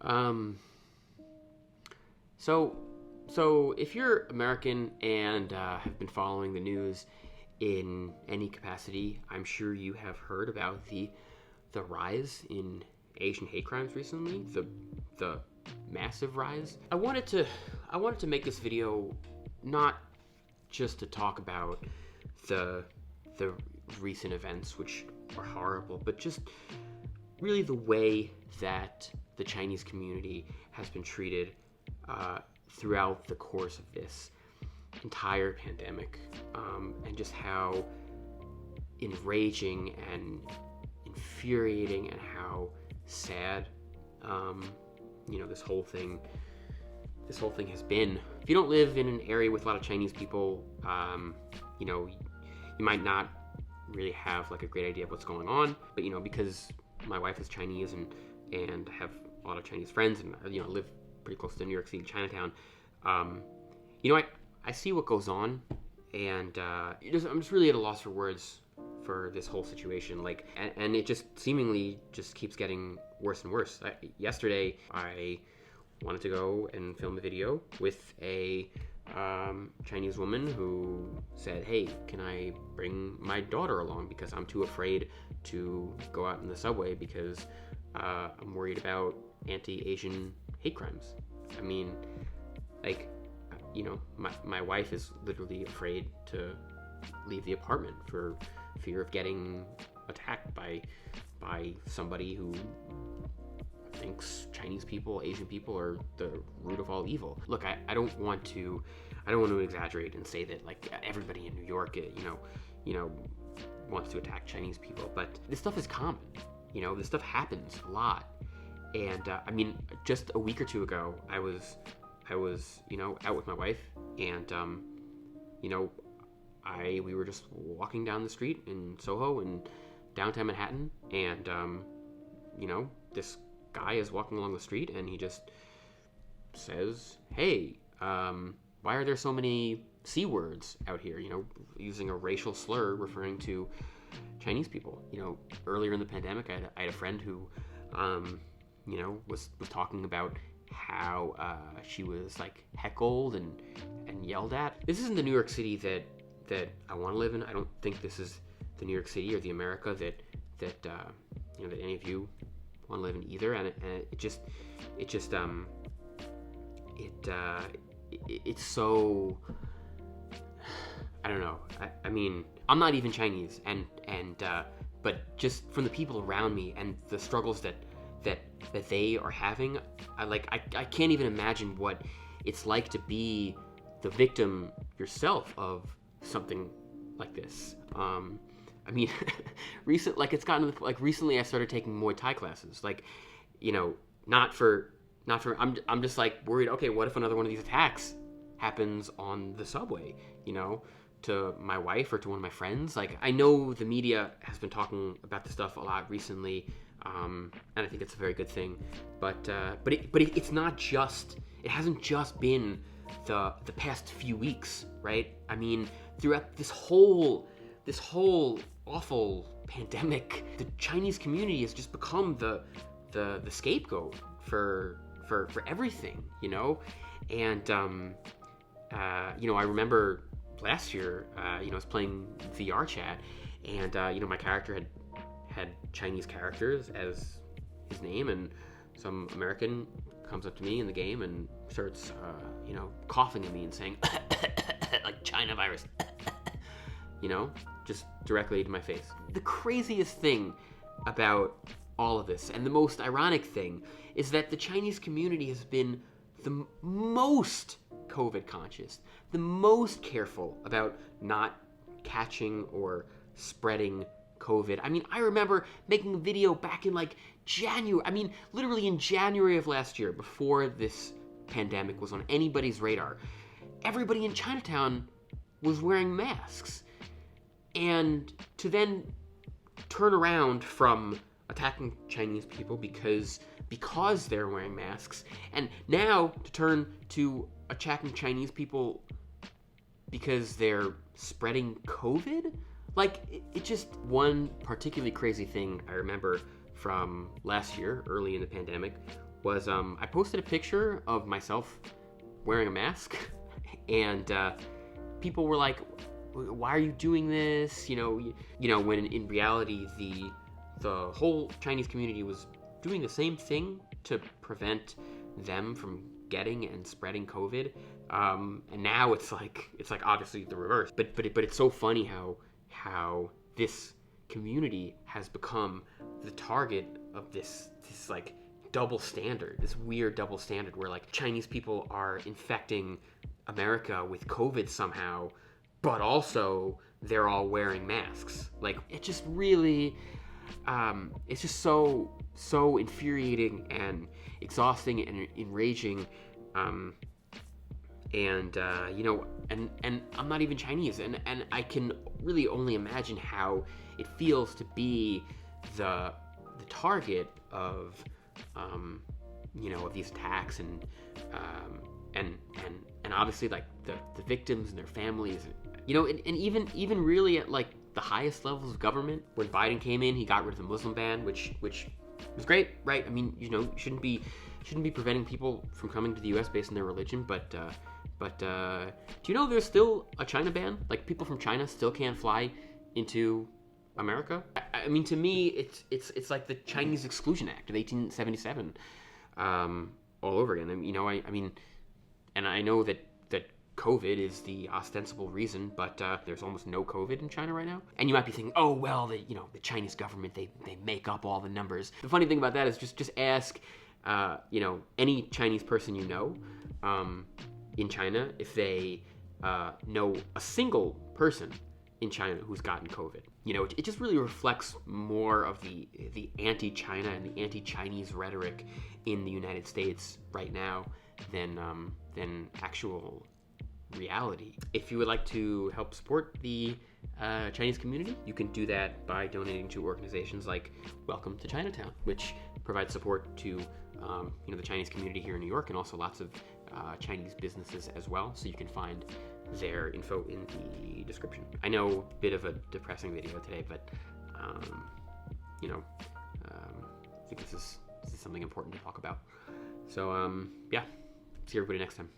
Um, so, so if you're American and have been following the news in any capacity, I'm sure you have heard about the rise in Asian hate crimes recently. The massive rise. I wanted to make this video not just to talk about the the recent events, which are horrible, but just really the way that the Chinese community has been treated throughout the course of this entire pandemic, and just how enraging and infuriating and how sad, this whole thing has been. If you don't live in an area with a lot of Chinese people, you might not really have like a great idea of what's going on. But because my wife is Chinese and have a lot of Chinese friends, and live pretty close to New York City, Chinatown. I see what goes on, and I'm just really at a loss for words for this whole situation. And it just seemingly just keeps getting worse and worse. Yesterday, I wanted to go and film a video with a Chinese woman who said, "Hey, can I bring my daughter along because I'm too afraid to go out in the subway because I'm worried about anti-Asian hate crimes." I mean, my wife is literally afraid to leave the apartment for fear of getting attacked by somebody who thinks Chinese people, Asian people are the root of all evil. Look, I don't want to exaggerate and say that like everybody in New York, wants to attack Chinese people, but this stuff is common. This stuff happens a lot. And just a week or two ago, I was out with my wife, and we were just walking down the street in Soho in downtown Manhattan, and this guy is walking along the street, and he just says, "Hey, why are there so many C words out here?" Using a racial slur referring to Chinese people. Earlier in the pandemic, I had a friend who, was talking about how she was like heckled and yelled at. This isn't the New York City that I want to live in. I don't think this is the New York City or the America that any of you want to live in either. And it's so, I don't know. I mean, I'm not even Chinese, but just from the people around me and the struggles that they are having, I can't even imagine what it's like to be the victim yourself of something like this. Recently I started taking Muay Thai classes. I'm just like worried, okay, what if another one of these attacks happens on the subway, to my wife or to one of my friends? I know the media has been talking about this stuff a lot recently, and I think it's a very good thing. But it's not just. It hasn't just been the past few weeks, right? I mean, throughout this whole awful pandemic, the Chinese community has just become the scapegoat for everything, And I remember last year, I was playing VR chat, and my character had Chinese characters as his name, and some American comes up to me in the game and starts coughing at me and saying like China virus, just directly to my face. The craziest thing about all of this, and the most ironic thing, is that the Chinese community has been the most COVID conscious, the most careful about not catching or spreading COVID. I mean, I remember making a video back in January, literally in January of last year, before this pandemic was on anybody's radar. Everybody in Chinatown was wearing masks. And to then turn around from attacking Chinese people because they're wearing masks, and now to turn to attacking Chinese people because they're spreading COVID? It just, one particularly crazy thing I remember from last year, early in the pandemic, was I posted a picture of myself wearing a mask, and people were like, "Why are you doing this?" When in reality the whole Chinese community was doing the same thing to prevent them from getting and spreading COVID. And now it's like obviously the reverse. But it's so funny how this community has become the target of this like double standard, this weird double standard where like Chinese people are infecting America with COVID somehow, but also they're all wearing masks. Like, it just really, it's just so infuriating and exhausting and enraging. And I'm not even Chinese, and I can really only imagine how it feels to be the target of of these attacks, and obviously like the victims and their families, and even really at like the highest levels of government. When Biden came in, he got rid of the Muslim ban, which was great, right? I mean, shouldn't be preventing people from coming to the U.S. based on their religion, but do you know there's still a China ban? Like, people from China still can't fly into America. I mean, to me, it's like the Chinese Exclusion Act of 1877, all over again. I mean, and I know that COVID is the ostensible reason, but there's almost no COVID in China right now. And you might be thinking, oh well, the Chinese government, they make up all the numbers. The funny thing about that is just ask any Chinese person in China if they know a single person in China who's gotten COVID. It just really reflects more of the anti-China and the anti-Chinese rhetoric in the United States right now than actual reality. If you would like to help support the Chinese community, you can do that by donating to organizations like Welcome to Chinatown, which provides support to the Chinese community here in New York, and also lots of Chinese businesses as well. So you can find their info in the description. I know, a bit of a depressing video today, but I think this is something important to talk about. So yeah, see everybody next time.